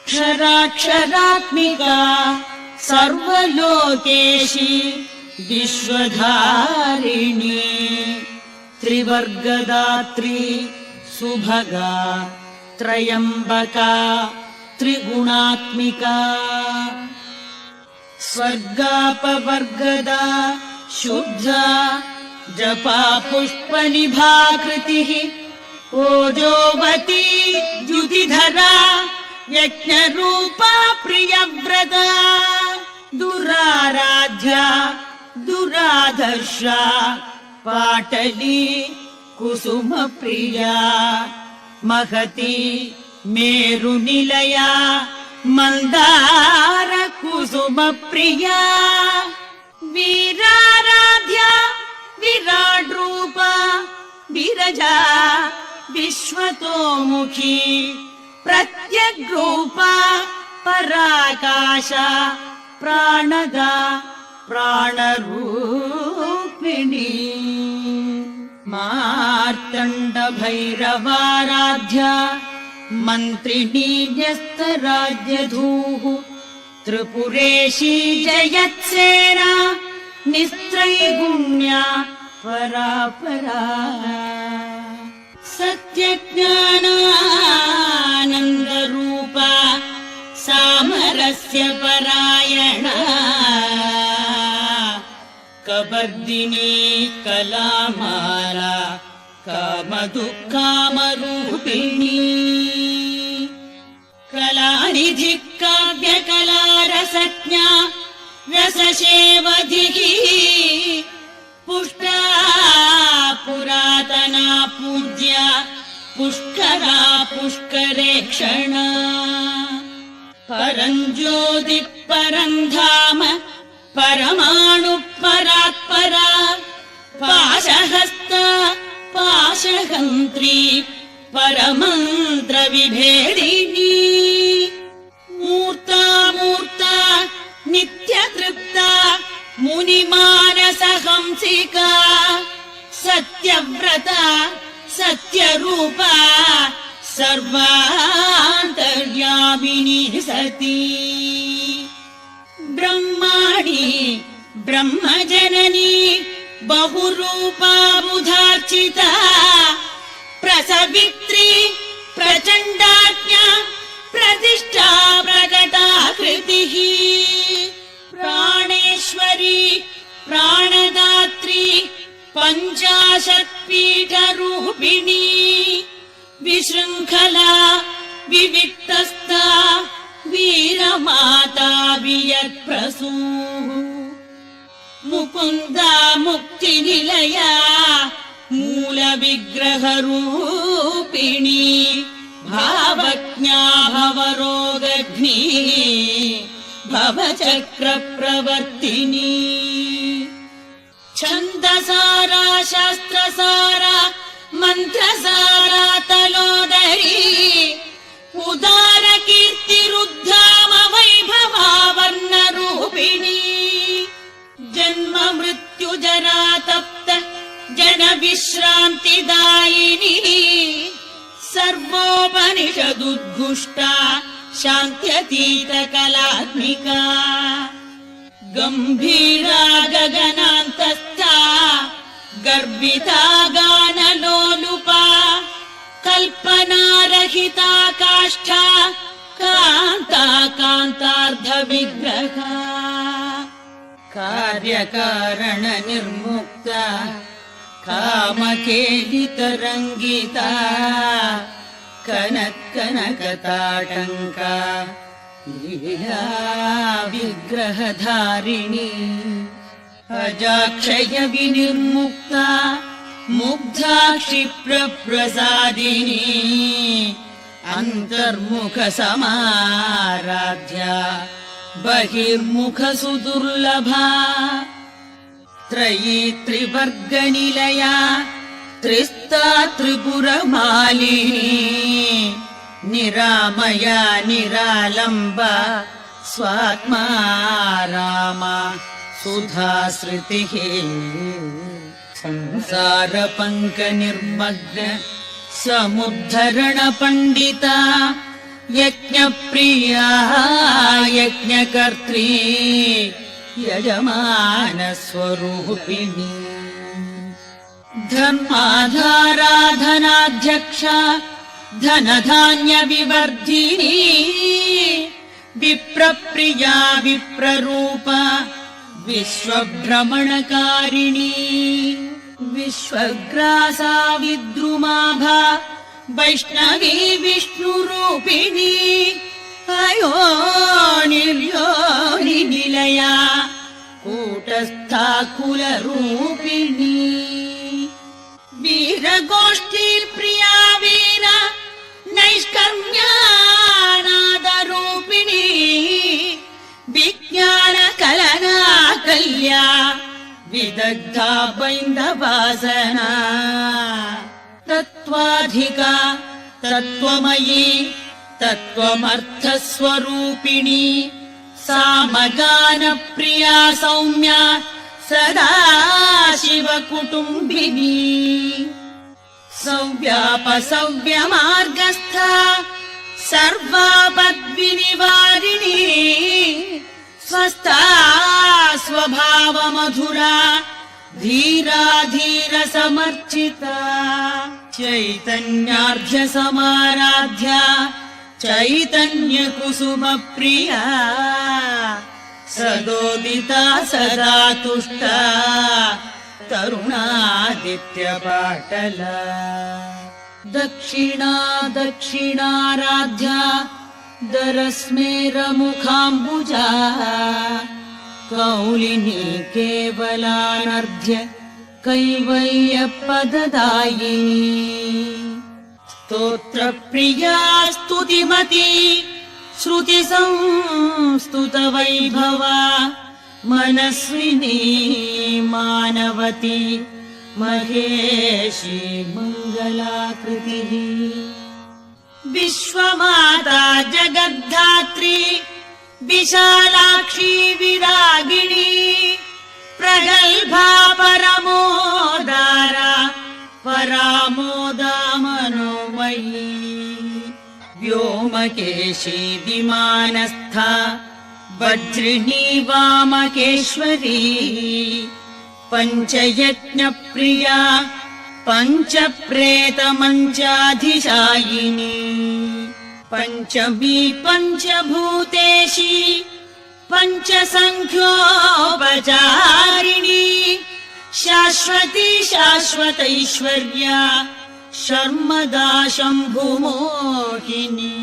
क्षराक्षरात्मिका सर्वलोकेशी विश्वधारिणी त्रिवर्गदात्री सुभगा त्रयम्बका त्रिगुणात्मिका स्वर्गापवर्गदा शुद्धा जपा पुष्पनिभाकृतिः ओजोवती द्युतिधरा यज्ञरूपा प्रियव्रता दुराराध्या दुराधर्षा पाटली कुसुमप्रिया महती मेरुनिलया मन्दार कुसुमप्रिया वीराराध्या विराट रूपा विरजा विश्वतोमुखी प्रत्यग्रूपा पराकाशा प्राणदा प्राणरूपिणी मार्तण्ड भैरवाराध्या मन्त्रिणी न्यस्तराज्यधूः त्रिपुरेशी जयत्सेना निस्त्रैगुण्या परापरा सत्यज्ञानानन्दरूपा सामरस्य परायणा कबर्दिनी कलामाला कामदुःखामरूपिणी कलानिधि काव्यकलारसज्ञा रससेवधिः पुष्टा पुरातना पूज्या पुष्करा पुष्करेक्षणा परञ्ज्योतिः परन्धाम परमाणु परात्परा पाशहस्ता पाशहन्त्री परमन्त्र विभेदिनी मूर्ता मूर्ता नित्यतृप्ता मुनिमानसहंसिका सत्यव्रता सत्यरूपा सर्वान्तर्यामिनी सती ब्रह्माणि ब्रह्मजननी बहुरूपा बुधार्चिता प्रसवित्री प्रचण्डाज्ञा प्रतिष्ठा प्रकटाकृतिः प्राणेश्वरी प्राणदात्री पञ्चाशत्पीठरूपिणी विशृङ्खला विविक्तस्था वीरमाता वियत्प्रसूः मुकुन्दा मुक्तिनिलया मूल विग्रहरूपिणी भावज्ञा भवरोगघ्नी भवचक्रप्रवर्तिनी छन्दसारा शास्त्रसारा मन्त्रसारा तलोदरी उदार कीर्तिरुद्धाम वैभवा वर्णरूपिणी जन्म मृत्यु जरा तप्त जन विश्रान्तिदायिनी सर्वोपनिषदुद्घुष्टा शान्त्यतीत कलात्मिका गम्भीरा गगनान्तस्था गर्विता गानलोलुपा कल्पनारहिता काष्ठा कान्ता कान्तार्धविग्रहा कार्यकारण निर्मुक्ता कामकेलितरङ्गिता कनत्कनकताटङ्का लीला विग्रहधारिणी अजाक्षय विनिर्मुक्ता मुग्धा क्षिप्रप्रसादिनी अन्तर्मुख समाराध्या बहिर्मुख सुदुर्लभा त्रयी त्रिवर्गनिलया त्रिस्ता त्रिपुरमालिनी निरामया निरालम्बा स्वात्मा रामा सुधाश्रुतिः संसारपङ्कनिर्मग्न समुद्धरण पण्डिता यज्ञप्रिया यज्ञकर्त्री यजमानस्वरूपिणी धर्माधाराधनाध्यक्षा धनधान्यविवर्धिनी विप्रप्रिया विप्ररूपा विश्वभ्रमणकारिणी विश्वग्रासा विद्रुमाभा वैष्णवी विष्णुरूपिणी अयोनिर्योनि निलया कूटस्था कुलरूपिणी वीरगोष्ठी प्रिया वीर नैष्कर्म्यानादरूपिणी विज्ञान कलना कल्या विदग्धा बैन्दवासना तत्त्वाधिका तत्त्वमयी तत्त्वमर्थस्वरूपिणी सामगानप्रिया सौम्या सदा शिवकुटुम्बिनी सौव्यापसव्यमार्गस्था सर्वापद्विनिवारिणी स्वस्था स्वभावमधुरा धीरा धीर समर्चिता चैतन्यार्घ्य समाराध्या चैतन्य कुसुम प्रिया सदोदिता सदा तुष्टा तरुणादित्य पाटला दक्षिणा दक्षिणाराध्या दरस्मेरमुखाम्बुजा कौलिनी केवलानर्घ्य कैवल्यपददायिनी स्तोत्रप्रिया स्तुतिमती श्रुतिसंस्तुतवैभवा मनस्विनी मानवती महेशी मङ्गलाकृतिः विश्वमाता जगद्धात्री विशालाक्षी विरागिणी प्रगल्भा परमोदारा परामोदा मनोमयी व्योमकेशी विमानस्था वज्रिणी वामकेश्वरी पञ्चयज्ञप्रिया पञ्चप्रेतमञ्चाधिशायिनी पञ्चमी पञ्चभूतेशी पञ्चसङ्ख्योपचारिणी शाश्वती शाश्वतैश्वर्या शर्मदा शम्भुमोहिनी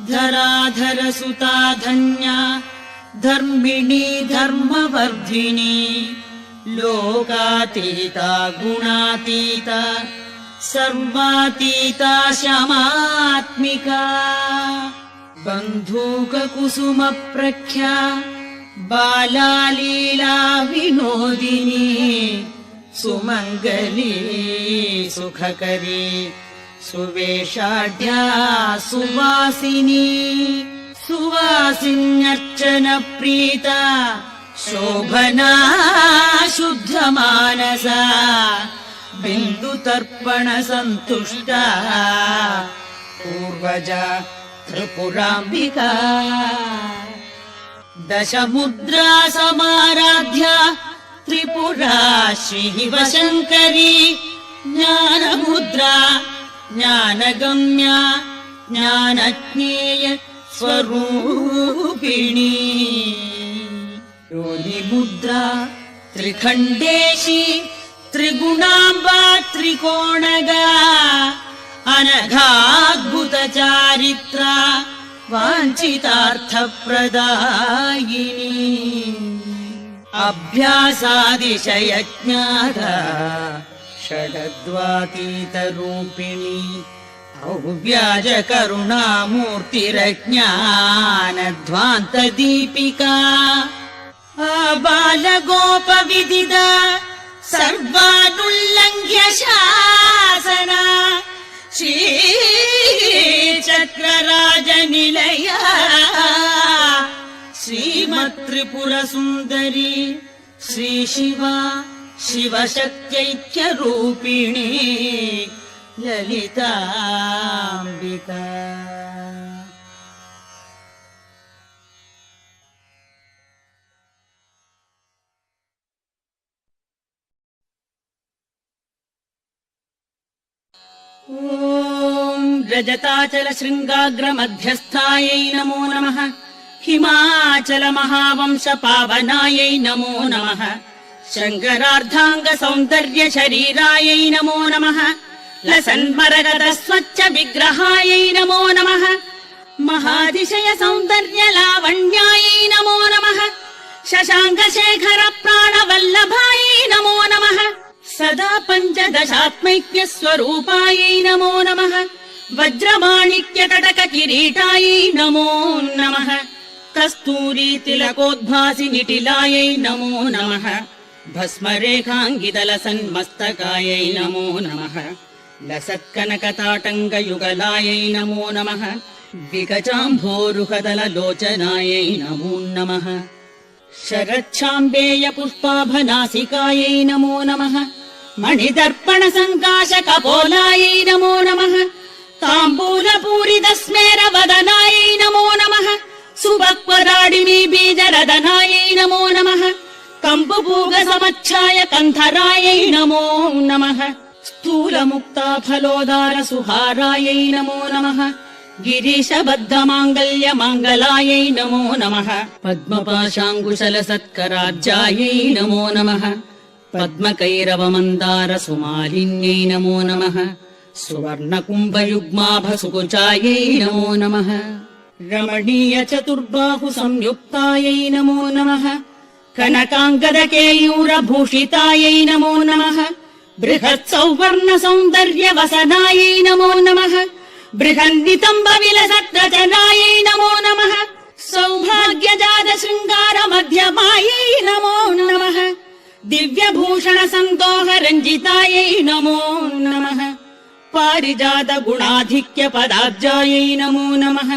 धराधरसुता धन्या धर्मिणी धर्मवर्धिनी लोकातीता गुणातीता सर्वातीता शमात्मिका बन्धूककुसुमप्रख्या बालालीला विनोदिनी सुमङ्गली सुखकरी सुवेशाढ्या सुवासिनी सुवासिन्यर्चनप्रीता शोभना शुद्धमानसा बिन्दुतर्पणसन्तुष्टा पूर्वजा त्रिपुराम्बिका दशमुद्रा समाराध्या त्रिपुरा श्रीशिवशङ्करी ज्ञानमुद्रा ज्ञानगम्या ज्ञानज्ञेय स्वरूपिणी योनिमुद्रा त्रिखण्डेशी त्रिगुणाम्बा त्रिकोणगा अनघाद्भुतचारित्रा वाञ्छितार्थप्रदायिनी अभ्यासादिशयज्ञाता षडद्वातीतरूपिणी औव्याजकरुणामूर्तिरज्ञानध्वान्तदीपिका बालगोपविदिता सर्वानुल्लङ्घ्य शासना श्रीचक्रराजनिलया श्रीमत्त्रिपुरसुन्दरी श्रीशिवा शिवशक्त्यैक्यरूपिणी ललिताम्बिका ॐ रजताचलशृङ्गाग्रमध्यस्थायै नमो नमः हिमाचलमहावंशपावनायै नमो नमः शङ्करार्धाङ्गसौन्दर्यशरीरायै नमो नमः लसन्मरगदस्वच्छविग्रहायै नमो नमः महातिशयसौन्दर्यलावण्यायै नमो नमः शशाङ्कशेखरप्राणवल्लभायै नमो नमः सदा पञ्चदशात्मैक्यस्वरूपायै नमो नमः वज्रमाणिक्यकटककिरीटायै नमो नमः कस्तूरीतिलकोद्भासि निटिलायै नमो नमः भस्मरेखाङ्गितलसन्मस्तकायै नमो नमः लसत्कनकताटङ्गयुगलायै नमो नमः विकचाम्भोरुहदललोचनायै नमो नमः शरच्छाम्बेयपुष्पाभनासिकायै नमो नमः मणिदर्पणसङ्काशकपोलायै नमो नमः ताम्बूलपूरितस्मेरवदनायै नमो नमः सुभक्वराडिमी बीजरदनायै नमो नमः कम्बुपूगसमच्छाय कन्धरायै नमो नमः स्थूलमुक्ताफलोदारसुहारायै नमो नमः गिरीशबद्धमाङ्गल्यमाङ्गलायै नमो नमः पद्मपाशाङ्कुशलसत्कराब्जायै नमो नमः पद्मकैरवमन्दारसुमालिन्यै नमो नमः सुवर्णकुम्भयुग्माभसुकुचायै नमो नमः रमणीयचतुर्बाहुसंयुक्तायै नमो नमः कनकाङ्गदकेयूरभूषितायै नमो नमः बृहत्सौवर्णसौन्दर्यवसनायै नमो नमः बृहन्नितम्बविलसद्रचनायै नमो नमः सौभाग्यजातशृङ्गारमध्यमायै नमो नमः दिव्यभूषणसन्दोहरञ्जितायै नमो नमः पारिजातगुणाधिक्यपदाब्जायै नमो नमः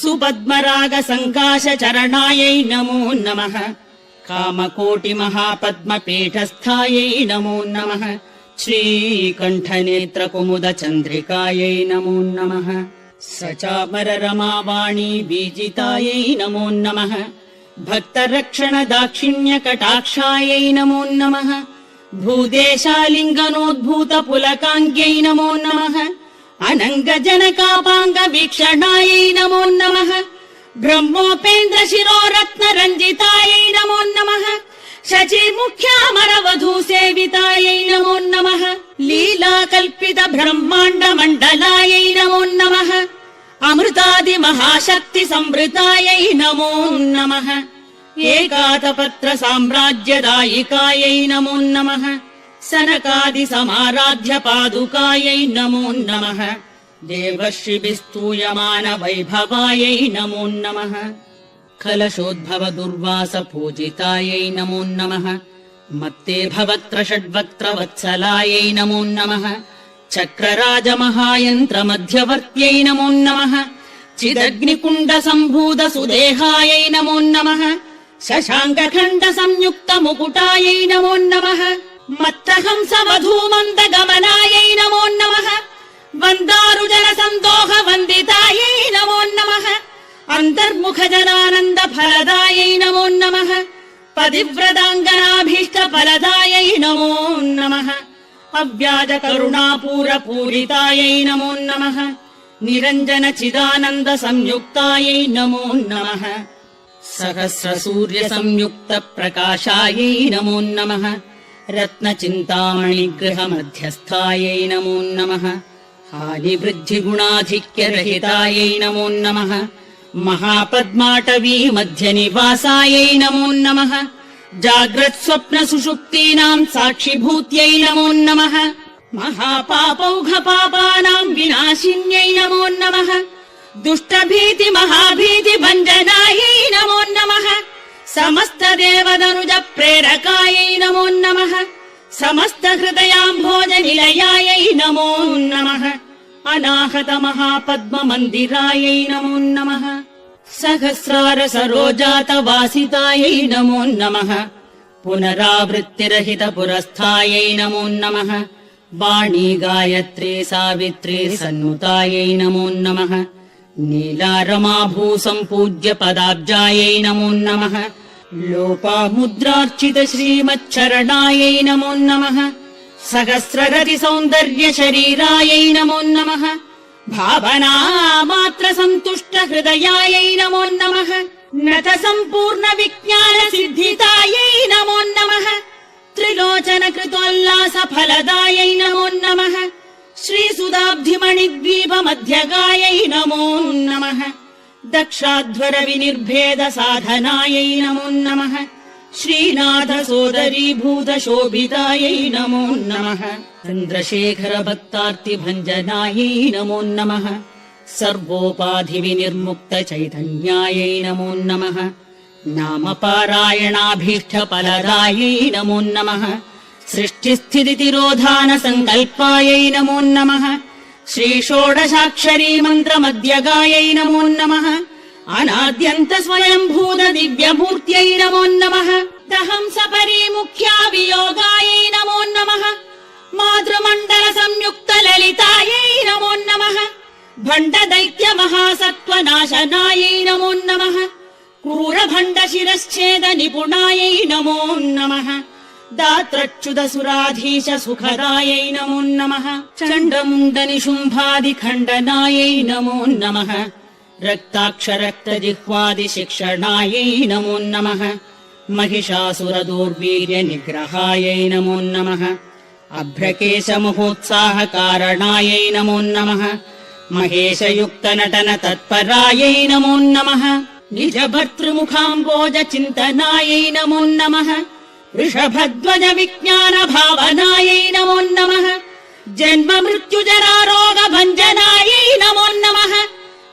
सुपद्मरागसङ्काशचरणायै नमो नमः कामकोटिमहापद्मपीठस्थायै नमो नमः श्रीकण्ठनेत्रकुमुदचन्द्रिकायै नमो नमः सचामररमावाणी बीजितायै नमो नमः भक्तरक्षणदाक्षिण्यकटाक्षायै नमो नमः भूदेशालिङ्गनोद्भूतपुलकाङ्ग्यै नमो नमः अनङ्गजनकापाङ्गवीक्षणायै नमो नमः ब्रह्मोपेन्द्रशिरोरत्नरञ्जितायै नमो नमः शचीमुख्यामरवधूसेवितायै नमो नमः लीलाकल्पितब्रह्माण्डमण्डलायै नमो नमः अमृतादिमहाशक्तिसंवृतायै नमो नमः एकातपत्र साम्राज्यदायिकायै नमो नमः सनकादि समाराध्य पादुकायै नमो नमः देवर्षिभिस्तूयमान वैभवायै नमो नमः कलशोद्भव दुर्वास पूजितायै नमो नमः मत्ते भवत्र षड्वक्त्र वत्सलायै नमो नमः चक्रराज महायन्त्र मध्यवर्त्यै नमो नमः चिदग्निकुण्ड सम्भूत सुदेहायै नमो नमः शशाङ्कखण्ड संयुक्त मुकुटायै नमो नमः मत्तहंस वधूमन्द गमनायै नमो नमः वन्दारुजन सन्दोह वन्दितायै नमो नमः अन्तर्मुख जनानन्द फलदायै नमो नमः पतिव्रताङ्गनाभीष्ट फलदायै नमो नमः अव्याज करुणापूर पूरितायै नमो नमः निरञ्जन चिदानन्द संयुक्तायै नमो नमः सहस्र सूर्य संयुक्त प्रकाशायै नमो नमः रत्नचिन्तामणि गृह मध्यस्थायै नमो नमः हानि वृद्धि गुणाधिक्य रहितायै नमो नमः महापद्माटवी मध्य निवासायै नमो नमः जाग्रत् स्वप्न सुषुप्तीनाम् साक्षिभूत्यै नमो नमः महापापौघ पापानाम् विनाशिन्यै नमो नमः दुष्टभीति महाभीति भञ्जनायै नमो नमः समस्त देवदनुज प्रेरकायै नमो नमः समस्त हृदयाम्भोज निलयायै नमो नमः अनाहत महापद्म मन्दिरायै नमो नमः सहस्रार सरोजात वासितायै नमो नमः पुनरावृत्तिरहित पुरस्थायै नमो नमः वाणी गायत्री सावित्री सन्नुतायै नमो नमः नीलारमा भूसम्पूज्य पदाब्जायै नमो नमः लोपामुद्रार्चित श्रीमच्चरणायै नमो नमः सहस्ररति सौन्दर्य शरीरायै नमो नमः भावना मात्र सन्तुष्ट हृदयायै नमो नमः नथ सम्पूर्ण विज्ञान सिद्धितायै नमो नमः त्रिलोचन कृतोल्लास फलदायै नमो नमः श्रीसुधाब्धिमणिद्वीप मध्यगायै नमो नमः दक्षाध्वर विनिर्भेद साधनायै नमो नमः श्रीनाथ सोदरीभूत शोभितायै नमो नमः चन्द्रशेखर भक्तार्ति भञ्जनायै नमो नमः सर्वोपाधि विनिर्मुक्त चैतन्यायै नमो नमः नाम पारायणाभीष्ट फलदायै नमो नमः सृष्टिस्थिति तिरोधान संकल्पायै नमो नमः श्री षोडशाक्षरी मंत्र मध्यगायै नमो नमः अनाद्यन्त स्वयंभूत दिव्यमूर्त्यै नमो नमः दहंस परिमुख्या वियोगायै नमो नमः मातृमण्डल संयुक्त ललितायै नमो नमः भण्ड दैत्य महासत्त्व नाशनायै नमो नमः क्रूर भण्ड शिरश्छेद निपुणायै नमो नमः दात्रच्युत सुराधीश सुखदायै नमो नमः चण्डमुण्ड निशुम्भादि खण्डनायै नमो नमः रक्ताक्षरक्त जिह्वादि शिक्षणायै नमो नमः महिषासुर दुर्वीर्य निग्रहायै नमो नमः अभ्रकेश महोत्साह कारणायै नमो नमः महेश युक्त नटन तत्परायै नमो नमः निज भर्तृमुखाम्बोज चिन्तनायै नमो नमः वृषभध्वज विज्ञान भावनायै नमो नमः जन्म मृत्यु जरा रोग भञ्जनायै नमो नमः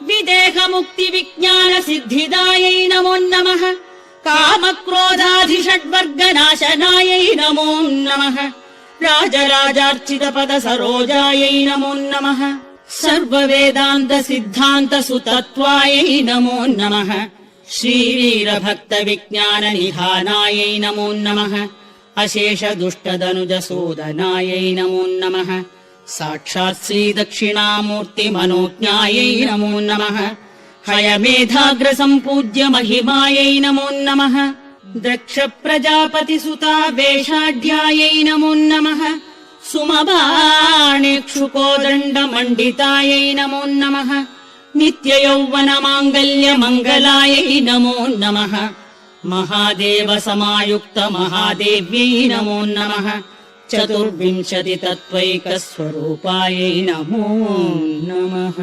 विदेह मुक्ति विज्ञान सिद्धिदायै नमो नमः काम क्रोधाधि षड्वर्ग नाशनायै नमो नमः राजराजार्चित पद सरोजायै नमो नमः सर्व वेदान्त सिद्धान्त सुतत्वायै नमो नमः श्रीवीर भक्त विज्ञान निधानायै नमो नमः अशेष दुष्ट दनुज सोदनायै नमो नमः साक्षात् श्री दक्षिणामूर्ति मनोज्ञायै नमो नमः हयमेधाग्र सम्पूज्य महिमायै नमो नमः दक्ष प्रजापति सुता वेषाढ्यायै नमो नमः सुमबाणेक्षुकोदण्ड मण्डितायै नमो नमः नित्य यौवन माङ्गल्य मङ्गलायै नमो नमः महादेव समायुक्त महादेव्यै नमो नमः चतुर्विंशति तत्त्वैक स्वरूपायै नमो नमः।